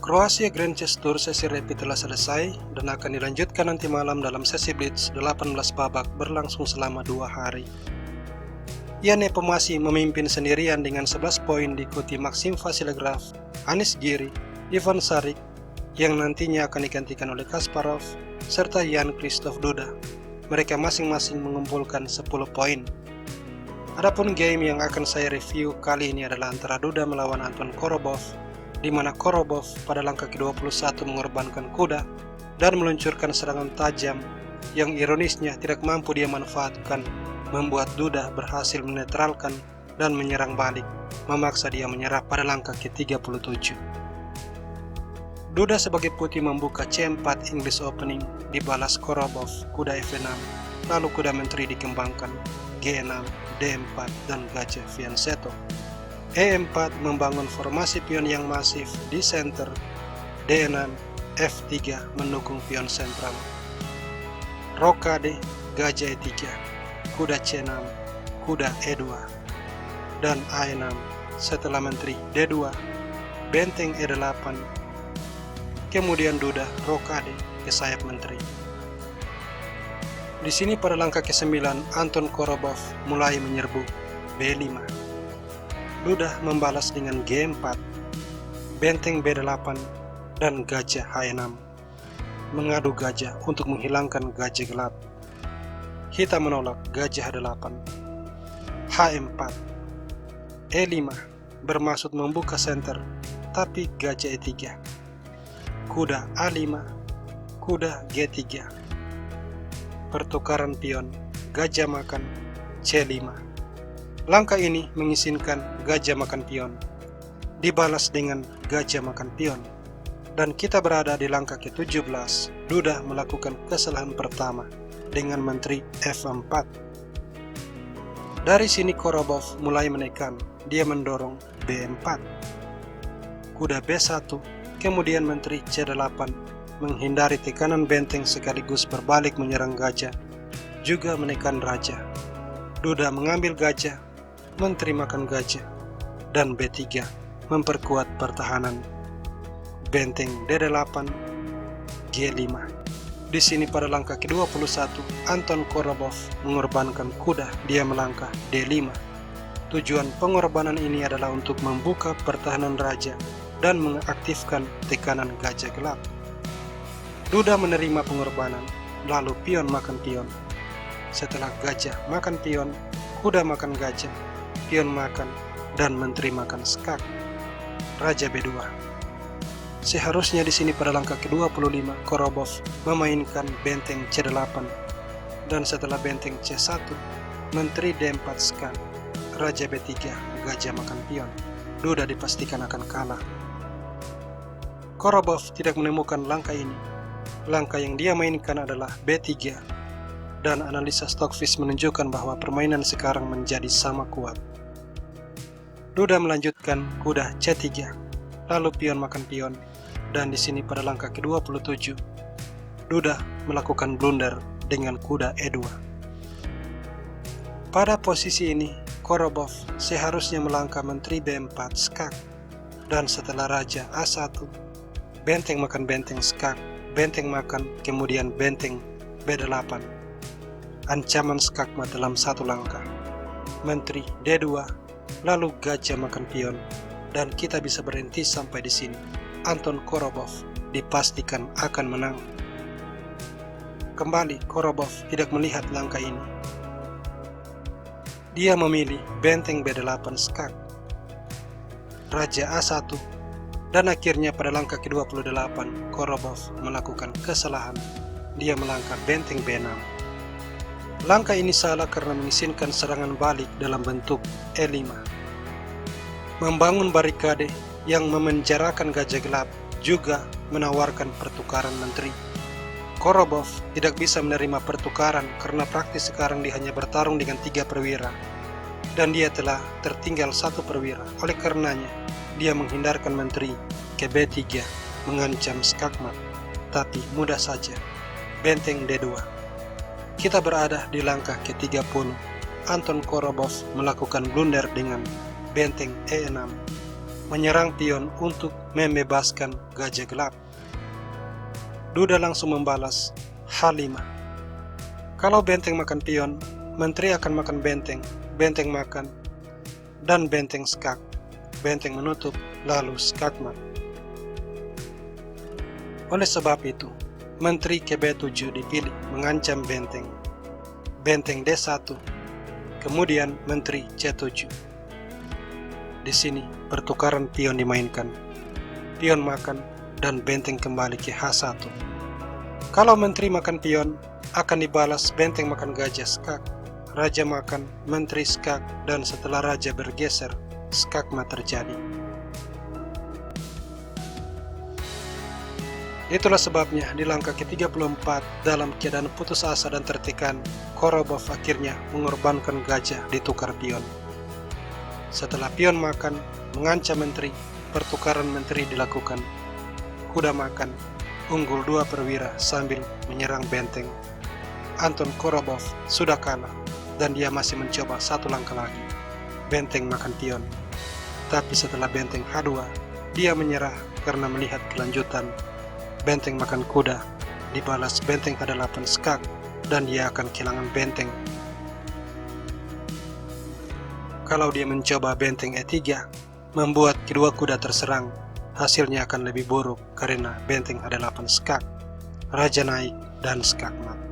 Kroasia Grand Chess Tour sesi rapid telah selesai dan akan dilanjutkan nanti malam dalam sesi Blitz 18 babak berlangsung selama 2 hari. Jan Nepomuk memimpin sendirian dengan 11 poin diikuti Maxim Vasiliev, Anish Giri, Ivan Saric yang nantinya akan digantikan oleh Kasparov serta Jan-Krzysztof Duda. Mereka masing-masing mengumpulkan 10 poin. Adapun game yang akan saya review kali ini adalah antara Duda melawan Anton Korobov, di mana Korobov pada langkah ke-21 mengorbankan kuda dan meluncurkan serangan tajam yang ironisnya tidak mampu dia manfaatkan, membuat Duda berhasil menetralkan dan menyerang balik, memaksa dia menyerah pada langkah ke-37. Duda sebagai putih membuka C4 English Opening, dibalas Korobov kuda F6, lalu kuda menteri dikembangkan G6, D4 dan gajah fianchetto. E4 membangun formasi pion yang masif di center, D6, F3 mendukung pion sentral. Rokade, gajah E3, kuda C6, kuda E2, dan A6 setelah menteri D2, benteng E8, kemudian Duda rokade ke sayap menteri. Di sini pada langkah ke-9 Anton Korobov mulai menyerbu B5. Duda membalas dengan G4, benteng B8, dan gajah H6. Mengadu gajah untuk menghilangkan gajah gelap. Hitam menolak gajah H8. H4, E5 bermaksud membuka center, tapi gajah E3. Kuda A5, kuda G3. Pertukaran pion, gajah makan C5. Langkah ini mengizinkan gajah makan pion, dibalas dengan gajah makan pion, dan kita berada di langkah ke-17. Duda melakukan kesalahan pertama dengan menteri F4. Dari sini Korobov mulai menekan, dia mendorong B4, kuda B1, kemudian menteri C8 menghindari tekanan benteng sekaligus berbalik menyerang gajah, juga menekan raja. Duda mengambil gajah, menteri makan gajah, dan B3 memperkuat pertahanan. Benteng D8, G5. Di sini pada langkah ke-21 Anton Korobov mengorbankan kuda, dia melangkah D5. Tujuan pengorbanan ini adalah untuk membuka pertahanan raja dan mengaktifkan tekanan gajah gelap. Duda menerima pengorbanan, lalu pion makan pion. Setelah gajah makan pion, kuda makan gajah, pion makan, dan menteri makan skak. Raja B2. Seharusnya di sini pada langkah ke-25 Korobov memainkan benteng C8, dan setelah benteng C1, menteri D4 skak. Raja B3, gajah makan pion. Duda dipastikan akan kalah. Korobov tidak menemukan langkah ini. Langkah yang dia mainkan adalah B3, dan analisa Stockfish menunjukkan bahwa permainan sekarang menjadi sama kuat. Duda melanjutkan kuda C3, lalu pion makan pion, dan di sini pada langkah ke-27, Duda melakukan blunder dengan kuda E2. Pada posisi ini, Korobov seharusnya melangkah menteri B4 skak, dan setelah raja A1, benteng makan benteng skak, benteng makan, kemudian benteng B8. Ancaman skakmat dalam satu langkah. Menteri D2, lalu gajah makan pion, dan kita bisa berhenti sampai di sini. Anton Korobov dipastikan akan menang. Kembali, Korobov tidak melihat langkah ini. Dia memilih benteng B8 skak, raja A1, dan akhirnya pada langkah ke-28 Korobov melakukan kesalahan. Dia melangkah benteng B6. Langkah ini salah karena mengizinkan serangan balik dalam bentuk E5. Membangun barikade yang memenjarakan gajah gelap juga menawarkan pertukaran menteri. Korobov tidak bisa menerima pertukaran karena praktis sekarang dia hanya bertarung dengan 3 perwira, dan dia telah tertinggal 1 perwira. Oleh karenanya, dia menghindarkan menteri ke B3, mengancam skakmat, tapi mudah saja. Benteng D2. Kita berada di langkah ke-30. Anton Korobov melakukan blunder dengan benteng E6. menyerang pion untuk membebaskan gajah gelap. Duda langsung membalas, H5. Kalau benteng makan pion, menteri akan makan benteng, benteng makan, dan benteng skak. Benteng menutup, lalu skakmat. Oleh sebab itu, menteri ke B7 dipilih mengancam benteng. Benteng D1, kemudian menteri C7. Di sini pertukaran pion dimainkan. Pion makan dan benteng kembali ke H1. Kalau menteri makan pion, akan dibalas benteng makan gajah skak. Raja makan, menteri skak, dan setelah raja bergeser, skakmat terjadi. Itulah sebabnya di langkah ke-34 dalam keadaan putus asa dan tertekan, Korobov akhirnya mengorbankan gajah ditukar pion. Setelah pion makan, mengancam menteri, pertukaran menteri dilakukan. Kuda makan, unggul 2 perwira sambil menyerang benteng. Anton Korobov sudah kalah dan dia masih mencoba satu langkah lagi. Benteng makan pion. Tapi setelah benteng H2, dia menyerah karena melihat kelanjutan. Benteng makan kuda, dibalas benteng H8 skak, dan dia akan kehilangan benteng. Kalau dia mencoba benteng E3, membuat kedua kuda terserang, hasilnya akan lebih buruk karena benteng H8 skak, raja naik, dan skakmat.